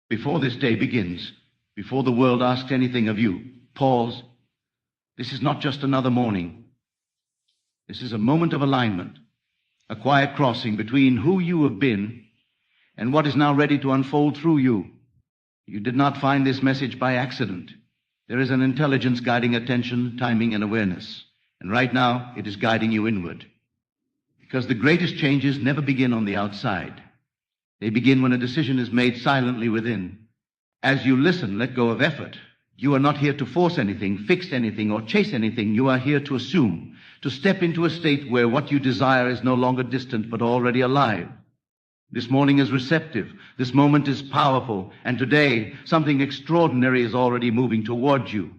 Before this day begins, before the world asks anything of you, pause. This is not just another morning. This is a moment of alignment, a quiet crossing between who you have been and what is now ready to unfold through you. You did not find this message by accident. There is an intelligence guiding attention, timing, and awareness. And right now, it is guiding you inward. Because the greatest changes never begin on the outside. They begin when a decision is made silently within. As you listen, let go of effort. You are not here to force anything, fix anything, or chase anything. You are here to assume, to step into a state where what you desire is no longer distant, but already alive. This morning is receptive. This moment is powerful. And today, something extraordinary is already moving towards you.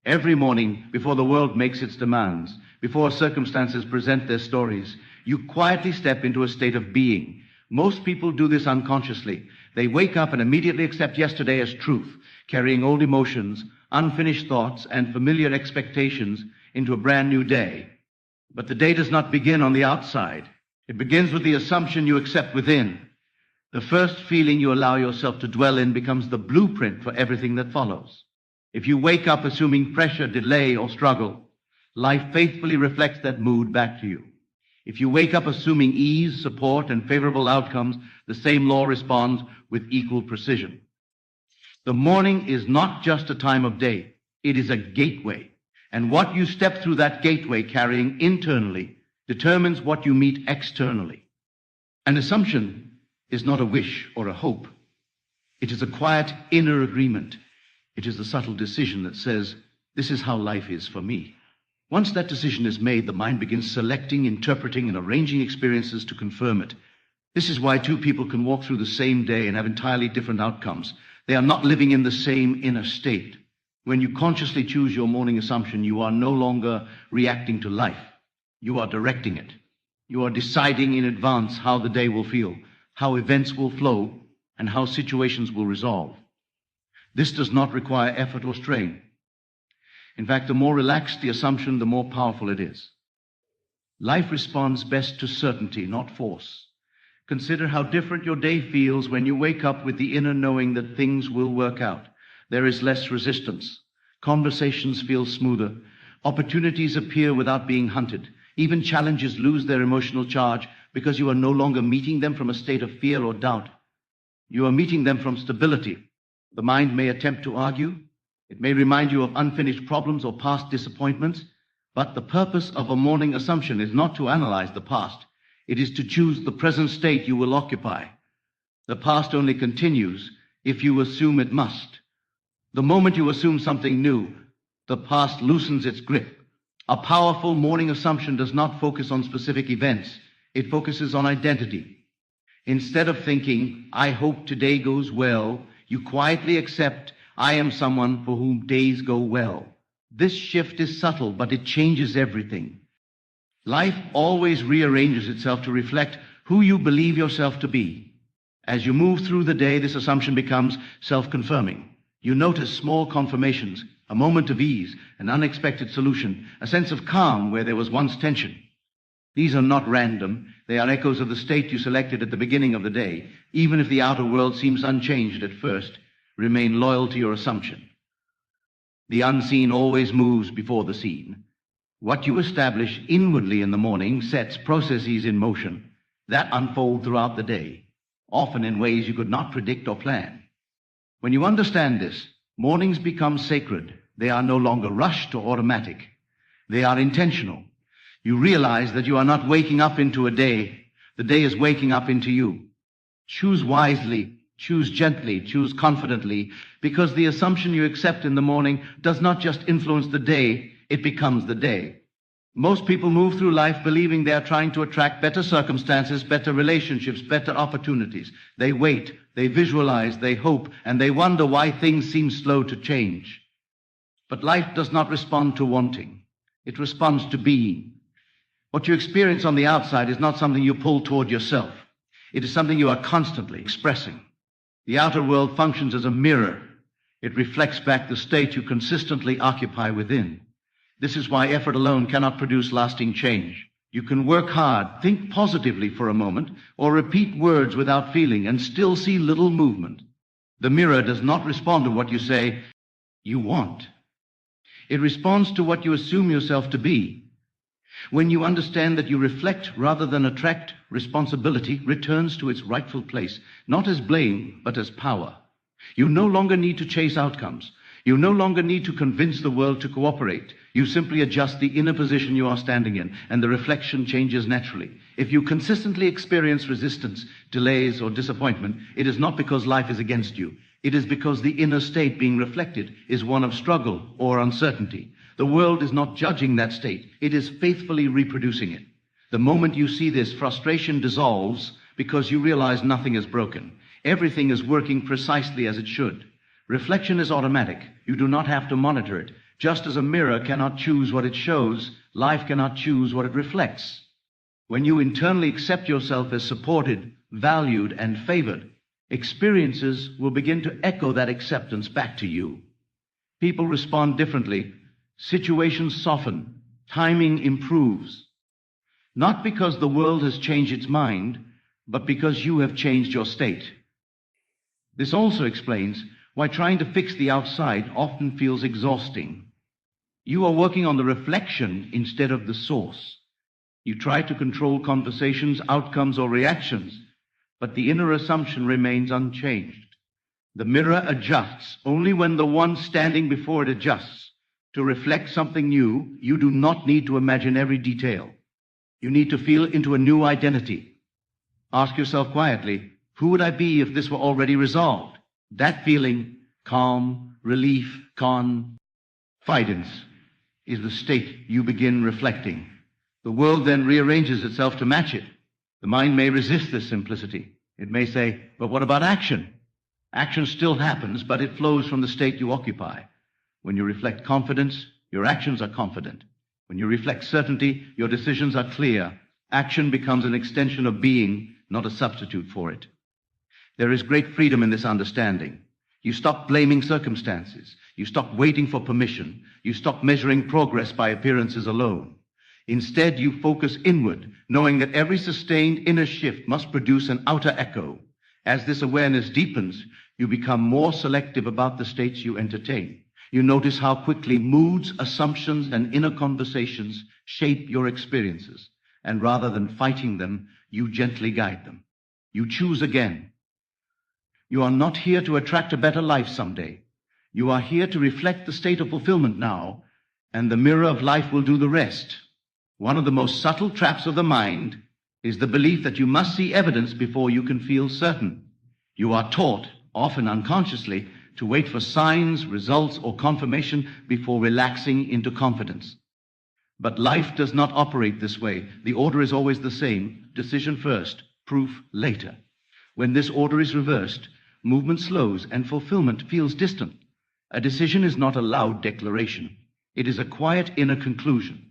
Every morning, before the world makes its demands, before circumstances present their stories, you quietly step into a state of being. Most people do this unconsciously. They wake up and immediately accept yesterday as truth, carrying old emotions, unfinished thoughts, and familiar expectations into a brand new day. But the day does not begin on the outside. It begins with the assumption you accept within. The first feeling you allow yourself to dwell in becomes the blueprint for everything that follows. If you wake up assuming pressure, delay, or struggle, life faithfully reflects that mood back to you. If you wake up assuming ease, support, and favorable outcomes, the same law responds with equal precision. The morning is not just a time of day. It is a gateway. And what you step through that gateway carrying internally determines what you meet externally. An assumption is not a wish or a hope. It is a quiet inner agreement. It is the subtle decision that says, this is how life is for me. Once that decision is made, the mind begins selecting, interpreting, and arranging experiences to confirm it. This is why two people can walk through the same day and have entirely different outcomes. They are not living in the same inner state. When you consciously choose your morning assumption, you are no longer reacting to life. You are directing it. You are deciding in advance how the day will feel, how events will flow, and how situations will resolve. This does not require effort or strain. In fact, the more relaxed the assumption, the more powerful it is. Life responds best to certainty, not force. Consider how different your day feels when you wake up with the inner knowing that things will work out. There is less resistance. Conversations feel smoother. Opportunities appear without being hunted. Even challenges lose their emotional charge because you are no longer meeting them from a state of fear or doubt. You are meeting them from stability. The mind may attempt to argue. It may remind you of unfinished problems or past disappointments, but the purpose of a morning assumption is not to analyze the past. It is to choose the present state you will occupy. The past only continues if you assume it must. The moment you assume something new, the past loosens its grip. A powerful morning assumption does not focus on specific events. It focuses on identity. Instead of thinking, I hope today goes well, you quietly accept, I am someone for whom days go well. This shift is subtle, but it changes everything. Life always rearranges itself to reflect who you believe yourself to be. As you move through the day, this assumption becomes self-confirming. You notice small confirmations, a moment of ease, an unexpected solution, a sense of calm where there was once tension. These are not random. They are echoes of the state you selected at the beginning of the day. Even if the outer world seems unchanged at first, remain loyal to your assumption. The unseen always moves before the seen. What you establish inwardly in the morning sets processes in motion that unfold throughout the day, often in ways you could not predict or plan. When you understand this, mornings become sacred. They are no longer rushed or automatic. They are intentional. You realize that you are not waking up into a day. The day is waking up into you. Choose wisely. Choose gently, choose confidently, because the assumption you accept in the morning does not just influence the day, it becomes the day. Most people move through life believing they are trying to attract better circumstances, better relationships, better opportunities. They wait, they visualize, they hope, and they wonder why things seem slow to change. But life does not respond to wanting. It responds to being. What you experience on the outside is not something you pull toward yourself. It is something you are constantly expressing. The outer world functions as a mirror. It reflects back the state you consistently occupy within. This is why effort alone cannot produce lasting change. You can work hard, think positively for a moment, or repeat words without feeling and still see little movement. The mirror does not respond to what you say you want. It responds to what you assume yourself to be. When you understand that you reflect rather than attract, responsibility returns to its rightful place, not as blame, but as power. You no longer need to chase outcomes. You no longer need to convince the world to cooperate. You simply adjust the inner position you are standing in, and the reflection changes naturally. If you consistently experience resistance, delays, or disappointment, it is not because life is against you. It is because the inner state being reflected is one of struggle or uncertainty. The world is not judging that state. It is faithfully reproducing it. The moment you see this, frustration dissolves because you realize nothing is broken. Everything is working precisely as it should. Reflection is automatic. You do not have to monitor it. Just as a mirror cannot choose what it shows, life cannot choose what it reflects. When you internally accept yourself as supported, valued, and favored, experiences will begin to echo that acceptance back to you. People respond differently. Situations soften. Timing improves. Not because the world has changed its mind, but because you have changed your state. This also explains why trying to fix the outside often feels exhausting. You are working on the reflection instead of the source. You try to control conversations, outcomes, or reactions, but the inner assumption remains unchanged. The mirror adjusts only when the one standing before it adjusts. To reflect something new, you do not need to imagine every detail. You need to feel into a new identity. Ask yourself quietly, who would I be if this were already resolved? That feeling, calm, relief, confidence, is the state you begin reflecting. The world then rearranges itself to match it. The mind may resist this simplicity. It may say, but what about action? Action still happens, but it flows from the state you occupy. When you reflect confidence, your actions are confident. When you reflect certainty, your decisions are clear. Action becomes an extension of being, not a substitute for it. There is great freedom in this understanding. You stop blaming circumstances. You stop waiting for permission. You stop measuring progress by appearances alone. Instead, you focus inward, knowing that every sustained inner shift must produce an outer echo. As this awareness deepens, you become more selective about the states you entertain. You notice how quickly moods, assumptions, and inner conversations shape your experiences. And rather than fighting them, you gently guide them. You choose again. You are not here to attract a better life someday. You are here to reflect the state of fulfillment now, and the mirror of life will do the rest. One of the most subtle traps of the mind is the belief that you must see evidence before you can feel certain. You are taught, often unconsciously, to wait for signs, results, or confirmation before relaxing into confidence. But life does not operate this way. The order is always the same: decision first, proof later. When this order is reversed, movement slows and fulfillment feels distant. A decision is not a loud declaration. It is a quiet inner conclusion.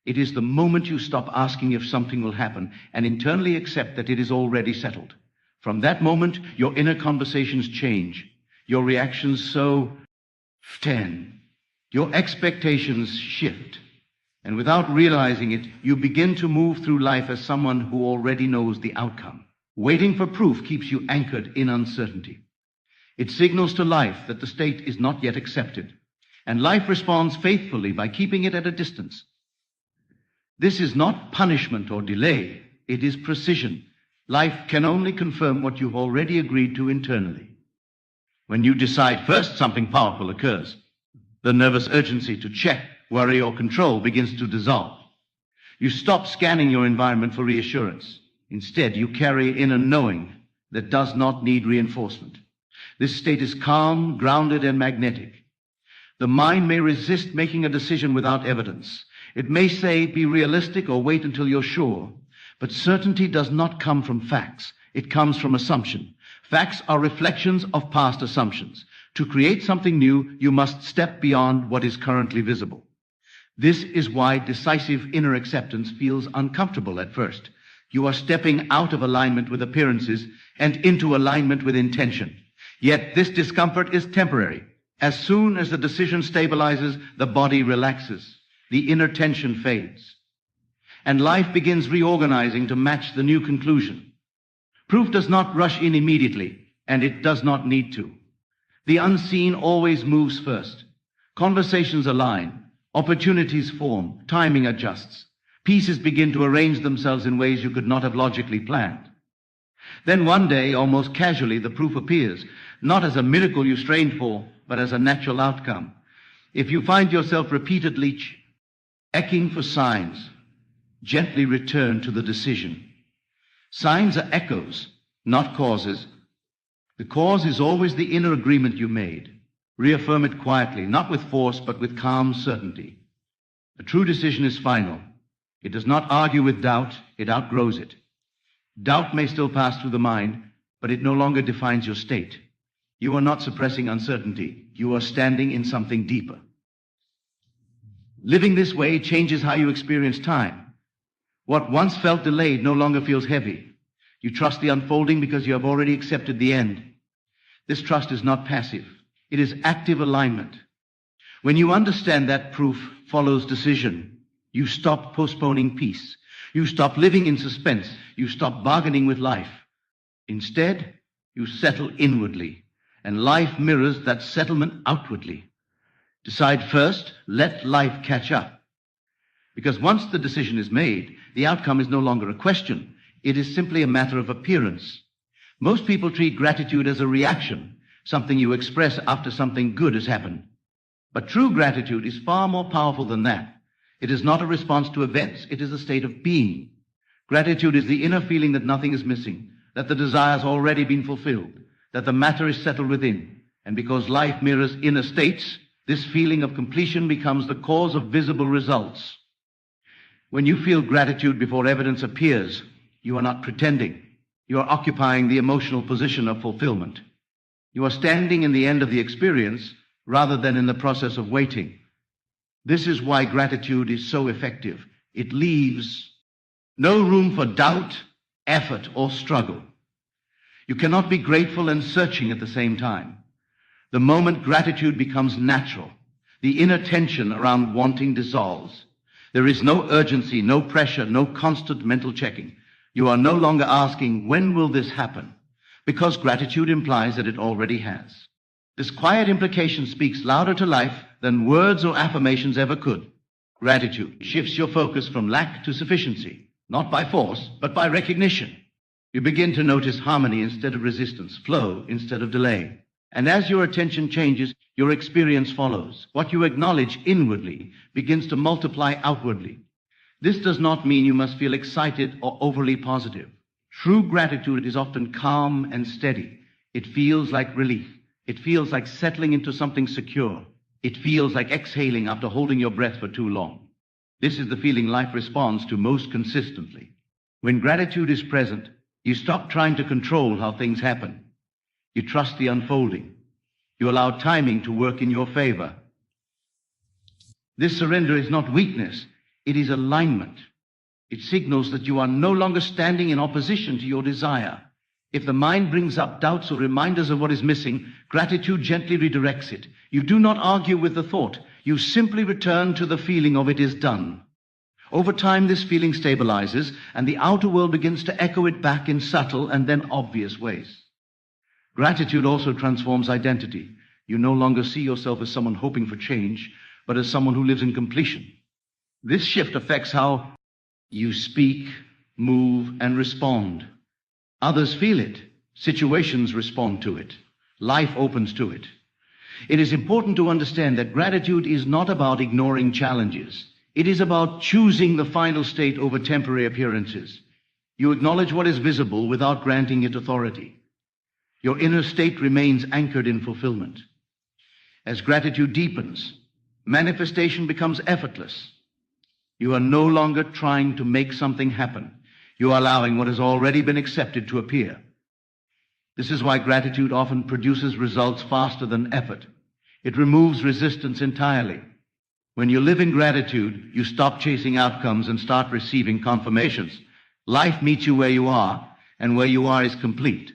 It is the moment you stop asking if something will happen and internally accept that it is already settled. From that moment, your inner conversations change. Your reactions soften. Your expectations shift. And without realizing it, you begin to move through life as someone who already knows the outcome. Waiting for proof keeps you anchored in uncertainty. It signals to life that the state is not yet accepted, and life responds faithfully by keeping it at a distance. This is not punishment or delay. It is precision. Life can only confirm what you've already agreed to internally. When you decide first, something powerful occurs. The nervous urgency to check, worry, or control begins to dissolve. You stop scanning your environment for reassurance. Instead, you carry in a knowing that does not need reinforcement. This state is calm, grounded, and magnetic. The mind may resist making a decision without evidence. It may say, be realistic or wait until you're sure. But certainty does not come from facts. It comes from assumption. Facts are reflections of past assumptions. To create something new, you must step beyond what is currently visible. This is why decisive inner acceptance feels uncomfortable at first. You are stepping out of alignment with appearances and into alignment with intention. Yet this discomfort is temporary. As soon as the decision stabilizes, the body relaxes. The inner tension fades. And life begins reorganizing to match the new conclusion. Proof does not rush in immediately, and it does not need to. The unseen always moves first. Conversations align, opportunities form, timing adjusts. Pieces begin to arrange themselves in ways you could not have logically planned. Then one day, almost casually, the proof appears, not as a miracle you strained for, but as a natural outcome. If you find yourself repeatedly eching for signs, gently return to the decision. Signs are echoes, not causes. The cause is always the inner agreement you made. Reaffirm it quietly, not with force, but with calm certainty. A true decision is final. It does not argue with doubt, it outgrows it. Doubt may still pass through the mind, but it no longer defines your state. You are not suppressing uncertainty. You are standing in something deeper. Living this way changes how you experience time. What once felt delayed no longer feels heavy. You trust the unfolding because you have already accepted the end. This trust is not passive. It is active alignment. When you understand that, proof follows decision. You stop postponing peace. You stop living in suspense. You stop bargaining with life. Instead, you settle inwardly, and life mirrors that settlement outwardly. Decide first, let life catch up. Because once the decision is made, the outcome is no longer a question. It is simply a matter of appearance. Most people treat gratitude as a reaction, something you express after something good has happened. But true gratitude is far more powerful than that. It is not a response to events. It is a state of being. Gratitude is the inner feeling that nothing is missing, that the desire has already been fulfilled, that the matter is settled within. And because life mirrors inner states, this feeling of completion becomes the cause of visible results. When you feel gratitude before evidence appears, you are not pretending. You are occupying the emotional position of fulfillment. You are standing in the end of the experience rather than in the process of waiting. This is why gratitude is so effective. It leaves no room for doubt, effort, or struggle. You cannot be grateful and searching at the same time. The moment gratitude becomes natural, the inner tension around wanting dissolves. There is no urgency, no pressure, no constant mental checking. You are no longer asking, when will this happen? Because gratitude implies that it already has. This quiet implication speaks louder to life than words or affirmations ever could. Gratitude shifts your focus from lack to sufficiency, not by force, but by recognition. You begin to notice harmony instead of resistance, flow instead of delay. And as your attention changes, your experience follows. What you acknowledge inwardly begins to multiply outwardly. This does not mean you must feel excited or overly positive. True gratitude is often calm and steady. It feels like relief. It feels like settling into something secure. It feels like exhaling after holding your breath for too long. This is the feeling life responds to most consistently. When gratitude is present, you stop trying to control how things happen. You trust the unfolding. You allow timing to work in your favor. This surrender is not weakness. It is alignment. It signals that you are no longer standing in opposition to your desire. If the mind brings up doubts or reminders of what is missing, gratitude gently redirects it. You do not argue with the thought. You simply return to the feeling of it is done. Over time, this feeling stabilizes, and the outer world begins to echo it back in subtle and then obvious ways. Gratitude also transforms identity. You no longer see yourself as someone hoping for change, but as someone who lives in completion. This shift affects how you speak, move, and respond. Others feel it. Situations respond to it. Life opens to it. It is important to understand that gratitude is not about ignoring challenges. It is about choosing the final state over temporary appearances. You acknowledge what is visible without granting it authority. Your inner state remains anchored in fulfillment. As gratitude deepens, manifestation becomes effortless. You are no longer trying to make something happen. You are allowing what has already been accepted to appear. This is why gratitude often produces results faster than effort. It removes resistance entirely. When you live in gratitude, you stop chasing outcomes and start receiving confirmations. Life meets you where you are, and where you are is complete.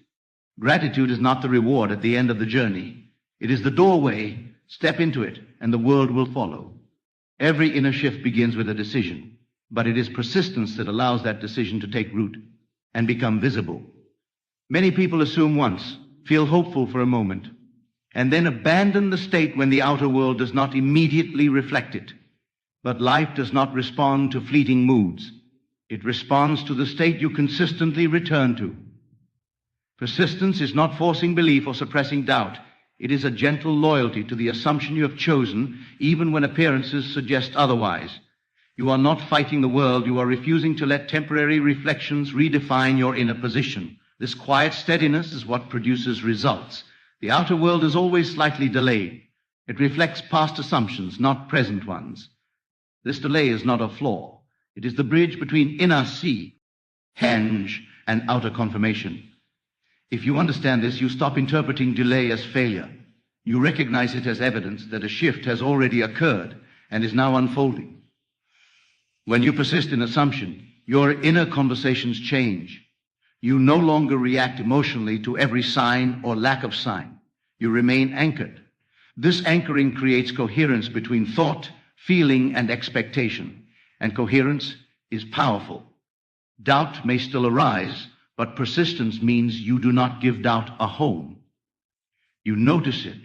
Gratitude is not the reward at the end of the journey. It is the doorway. Step into it, and the world will follow. Every inner shift begins with a decision, but it is persistence that allows that decision to take root and become visible. Many people assume once, feel hopeful for a moment, and then abandon the state when the outer world does not immediately reflect it. But life does not respond to fleeting moods. It responds to the state you consistently return to. Persistence is not forcing belief or suppressing doubt. It is a gentle loyalty to the assumption you have chosen, even when appearances suggest otherwise. You are not fighting the world. You are refusing to let temporary reflections redefine your inner position. This quiet steadiness is what produces results. The outer world is always slightly delayed. It reflects past assumptions, not present ones. This delay is not a flaw. It is the bridge between inner see, henge, and outer confirmation. If you understand this, you stop interpreting delay as failure. You recognize it as evidence that a shift has already occurred and is now unfolding. When you persist in assumption, your inner conversations change. You no longer react emotionally to every sign or lack of sign. You remain anchored. This anchoring creates coherence between thought, feeling, and expectation. And coherence is powerful. Doubt may still arise, but persistence means you do not give doubt a home. You notice it,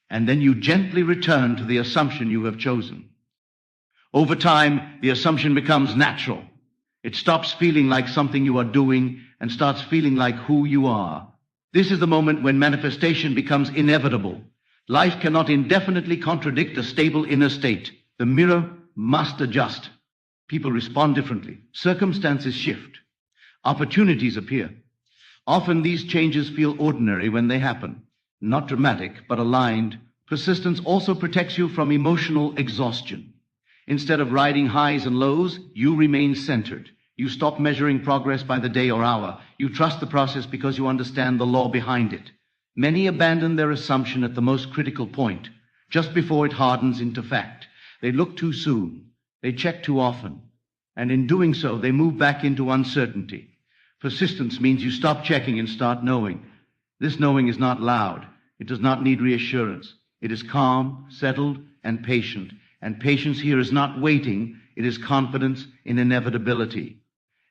and then you gently return to the assumption you have chosen. Over time, the assumption becomes natural. It stops feeling like something you are doing and starts feeling like who you are. This is the moment when manifestation becomes inevitable. Life cannot indefinitely contradict a stable inner state. The mirror must adjust. People respond differently. Circumstances shift. Opportunities appear. Often these changes feel ordinary when they happen, not dramatic, but aligned. Persistence also protects you from emotional exhaustion. Instead of riding highs and lows, you remain centered. You stop measuring progress by the day or hour. You trust the process because you understand the law behind it. Many abandon their assumption at the most critical point, just before it hardens into fact. They look too soon. They check too often. And in doing so, they move back into uncertainty. Persistence means you stop checking and start knowing. This knowing is not loud. It does not need reassurance. It is calm, settled, and patient. And patience here is not waiting. It is confidence in inevitability.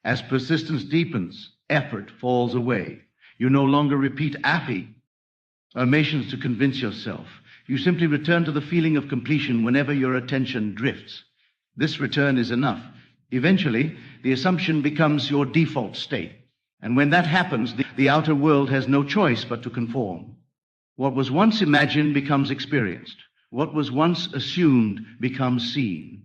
As persistence deepens, effort falls away. You no longer repeat affirmations to convince yourself. You simply return to the feeling of completion whenever your attention drifts. This return is enough. Eventually, the assumption becomes your default state. And when that happens, the outer world has no choice but to conform. What was once imagined becomes experienced. What was once assumed becomes seen.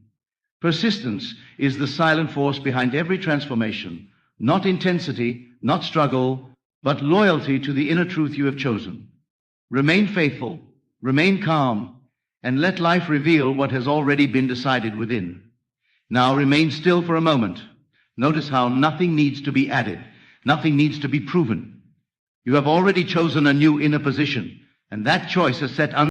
Persistence is the silent force behind every transformation. Not intensity, not struggle, but loyalty to the inner truth you have chosen. Remain faithful, remain calm, and let life reveal what has already been decided within. Now remain still for a moment. Notice how nothing needs to be added. Nothing needs to be proven. You have already chosen a new inner position, and that choice has set